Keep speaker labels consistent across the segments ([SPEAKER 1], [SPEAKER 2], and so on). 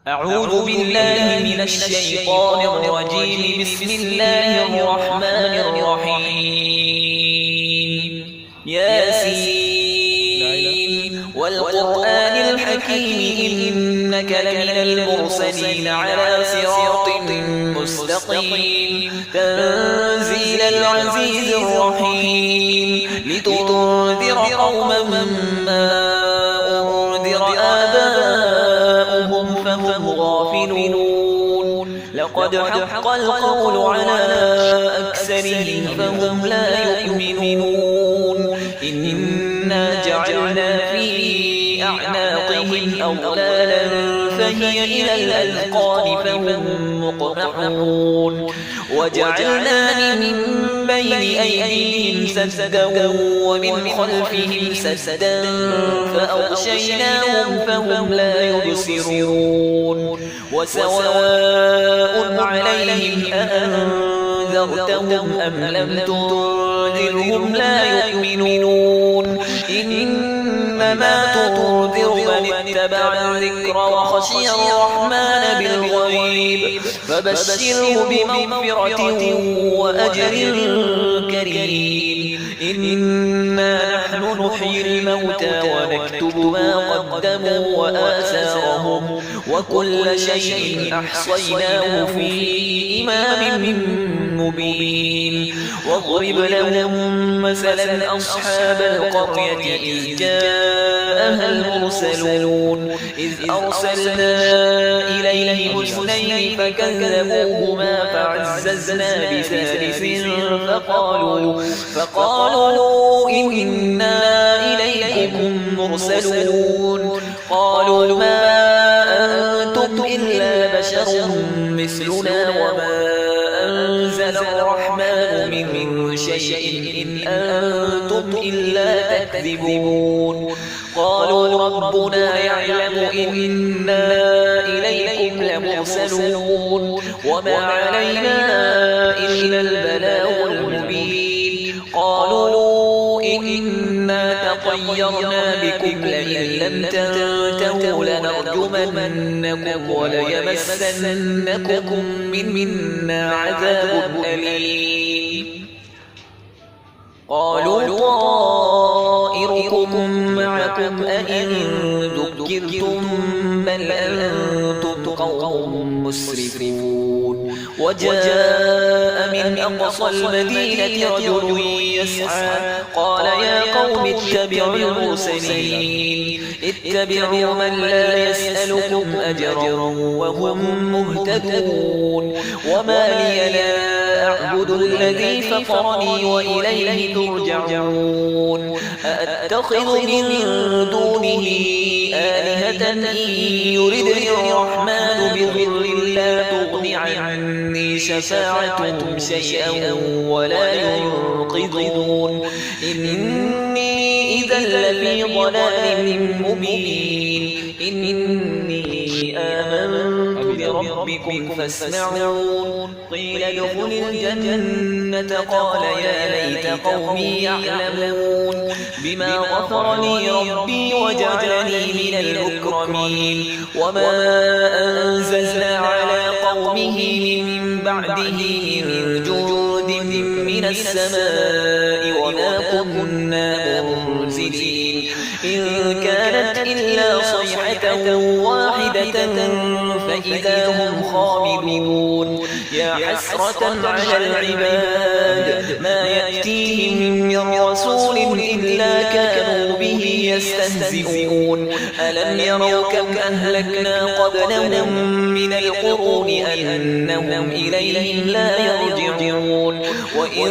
[SPEAKER 1] أعوذ بالله من الشيطان الرجيم. بسم الله الرحمن الرحيم. ياسين والقرآن الحكيم إنك لمن المرسلين على صراط مستقيم. تنزيل العزيز الرحيم لتنذر قوما ما أنذر آباؤهم فهم غافلون. لقد حق القول على أكثرهم فهم لا يؤمنون. إنا جعلنا في أعناقهم أغلالا فهي إلى الأذقان فهم مقمحون. وجعلنا من بين أيديهم سدا ومن خلفهم سدا فأغشيناهم فهم لا يبصرون. وسواء عليهم أأنذرتهم أم لم تنذرهم لا يؤمنون. إنما تنذر من اتبع الذكر وخشي الرحمن بالغيب فبشره بمغفرة وأجر كريم. إنا نحن نحيي الموتى ونكتب ما قدموا وآثارهم وكل شيء أحصيناه في إمام مبين. واضرب لهم مثلا أصحاب القرية إذ جاءها المرسلون. إذ أرسلنا إليهم اثنين فكذبوهما فعززنا بثالث فقالوا إنا إليكم مرسلون. قالوا ما أنتم إلا بشر مثلنا وما أنزل الرحمن من شيء إن أنتم إلا تكذبون. قالوا ربنا يعلم إنا إليكم لمرسلون وما علينا إلا البلاغ المبين. قالوا إنا تطيرنا بكم لئن لم تنتهوا لنرجمنكم وليمسنكم منا عذاب أليم. قالوا طائركم معكم أئن ذكرتم بل أنتم قوم مسرفون. وجاء من أقصى المدينة رجل يسعى قال يا قوم اتبعوا المرسلين. اتبعوا من لا يسألكم أجرا وهم مهتدون. وما لي لا أعبد الذي فطرني وإليه ترجعون. أأتخذ من دونه آلهة إن يردني الرحمن بضر لا تغن عني شفاعتهم شيئا ولا ينقذون. إني إذا لفي ضلال مبين. إني آمنت بربكم فاسمعون. قيل ادخل الجنة قال يا ليت قومي يعلمون بما غفر لي ربي وجعلني من المكرمين. وما أنزلنا على قومه من بعده من جند من السماء وما كنا منزلين. إن كانت إلا صيحة واحدة فإذا هم خامدون. يا حسرة على العباد ما يأتيهم من رسول إلا كانوا به يستهزئون. ألم يروا كم أهلكنا قبلهم من القرون أنهم إليهم لا يرجعون. وإن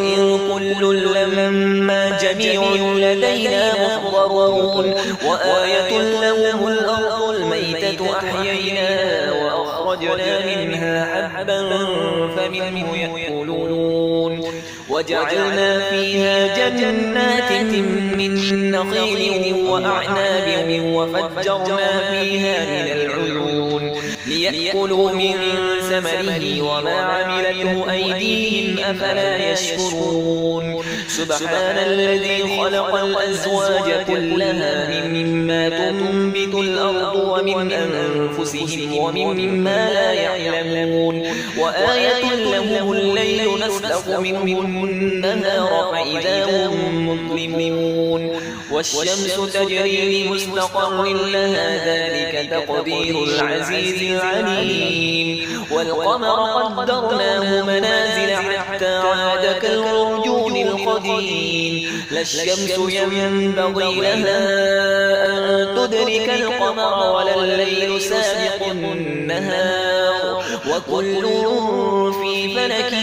[SPEAKER 1] كل لما جميع لدينا محضرون. وآية لهم الأرض الميتة أحييناها وأخرجنا منها حبا فمنه يأكلون. وجعلنا فيها جنات من نخيل وأعناب وفجرنا فيها من العيون ليأكلوا من ثمره وما عملته أيديهم أفلا يشكرون. سبحان الذي خلق الأزواج كلها مما تنبت الأرض ومن أنفسهم ومما لا يعلمون وآية لهم الليل نسلخ منه النهار فإذا هم مظلمون والشمس تجري لمستقر لها ذلك تقدير العزيز العليم والقمر قدرناه منازل حتى عاد كالعرجون القديم لا الشمس ينبغي لها أن تدرك القمر ولا الليل سابق النهار وكل في فلك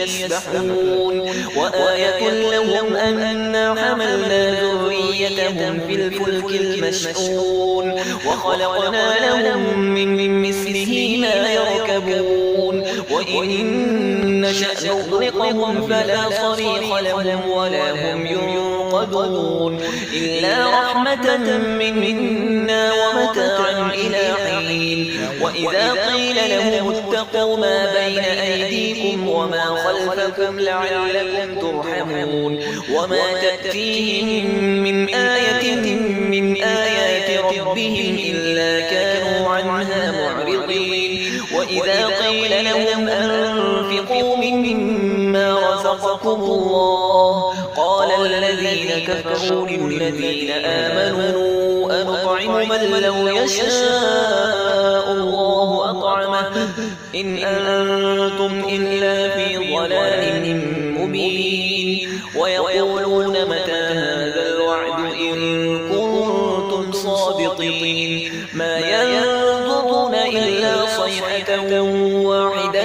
[SPEAKER 1] يسبحون وآية لهم أنا حملنا ذريتهم في الفلك المشحون وخلقنا لهم من مثله ما يركبون وإن نشأ نغرقهم فلا صريخ لهم ولا هم ينقذون إلا رحمة منا ومتاعا إلى حين وإذا قيل لهم اتقوا ما بين أيديكم وما خلفكم لعلكم ترحمون وما تأتيهم من آية من آيات ربهم إلا كانوا عنها معرضين وإذا قيل لهم أنفقوا مما رزقكم الله قال الذين كفروا للذين آمنوا أنطعم من لو يشاء الله أطعمه إن أنتم إلا في ضلال مبين ويقولون متى هذا الوعد إن كنتم صادقين ما ينظرون إلا صيحة واحدة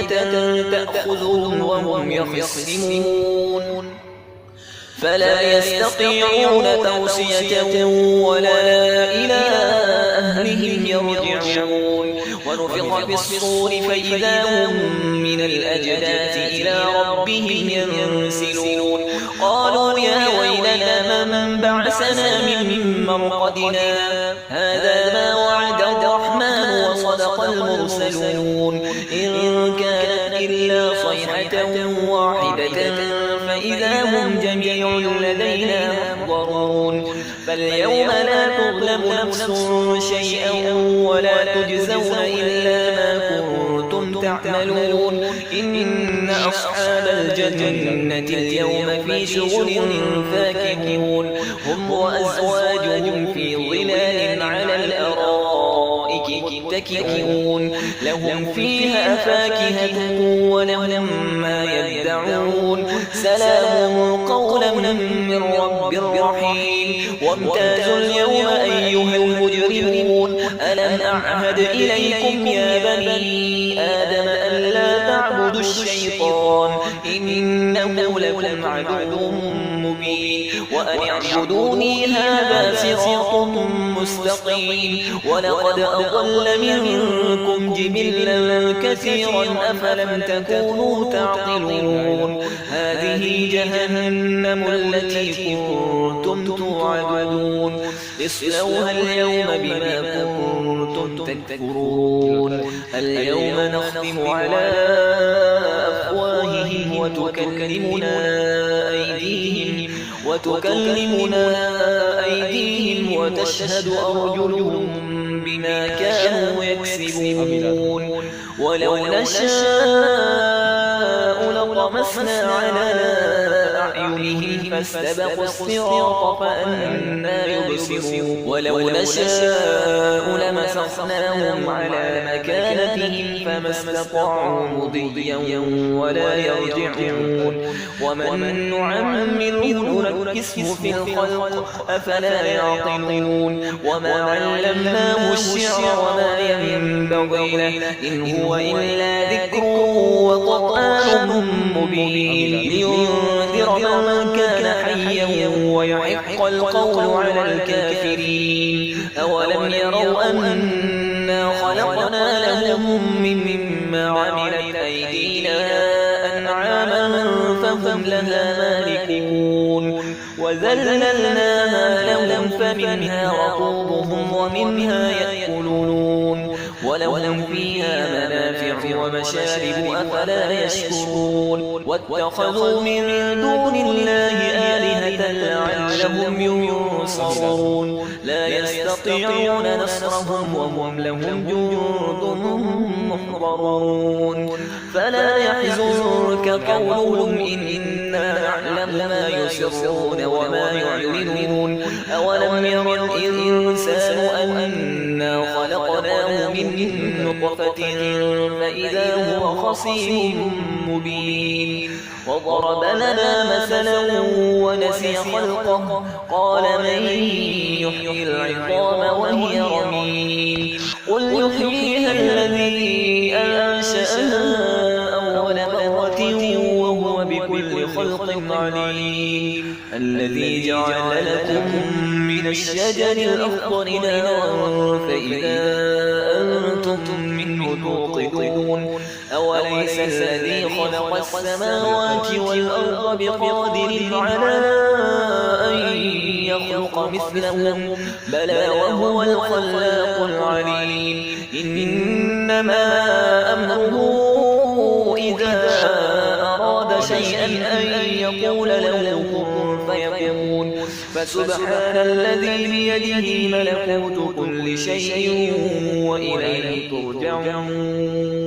[SPEAKER 1] تأخذهم وهم يخصمون فلا يستطيعون توصية ولا إلى أهلهم يرجعون ونفخ في الصور فإذا هم من الأجداث إلى ربهم ينسلون قالوا يا ويلنا من بعثنا من مرقدنا هذا ما وعد الرحمن وصدق المرسلون إن كانت إلا صيحة واحدة فإذا هم جميع لدينا محضرون فاليوم لا تظلم نفس شيئا ولا تجزون إلا ما كنتم تعملون إن أصحاب الجنة اليوم في شغل فاكهون هم وأزواجهم في ظلال على الأرائك متكئون لهم فيها فاكهة ولهم ما يدعون سلام قولا من رب رحيم وامتازوا اليوم أيها المجرمون ألم أعهد إليكم يا بني آدم أن لا تعبدوا الشيطان إنه لكم عدو مبين وأن اعبدوني هذا صراط مستقيم ولقد أضل منكم جبلا كثيرا أفلم تكونوا تعقلون هذه جهنم التي كنتم توعدون اصلوها اليوم بما كنتم تكفرون اليوم نختم على أفواههم وتكلمنا أيديهم وتشهد أرجلهم بما كانوا يكسبون ولو نشاء لطمسنا على أعينهم فاستبقوا الصراط فأنى يبصرون ولو نشاء لمسخناهم على مكانتهم فما استطاعوا مضيا ولا يرجعون ومن نعمره نركسه في الخلق أفلا يعقلون وما علمناه الشعر وما ينبغي له إن هو إلا ذكر وقرآن مبين لينذر من كان حيا ويحق القول على الكافرين أولم يروا أنا خلقنا لهم مما عملت أيدينا أنعاما فهم لها مالكون وذللناها لهم فمنها ركوبهم ومنها يأكلون ولهم فيها منافع ومشارب أفلا يشكرون واتخذوا من دون الله آلهة لعلهم ينصرون لا يستطيعون نصرهم وهم لهم جند محضرون فلا يحزنك قولهم إنا نعلم ما يسرون وما يعلنون أولم ير الإنسان أنا خلقناه من نطفة فإذا هو خصيم مبين وضرب لنا مثلا ونسي خلقه قال من يحيي العظام وهي رميم قل يحييها الذي أنشأها أول مرة وهو بكل خلق عليم الذي جعل لكم من الشجر الأخضر نارا فإذا أنتم منه توقدون أوليس الذي خلق السماوات والأرض بقادر على أن يخلق مثلهم بلى وهو الخلاق العليم إنما أمره إذا أراد شيئا أن يقول له كن فيكون فسبحان الذي بيده ملكوت كل شيء وإليه ترجعون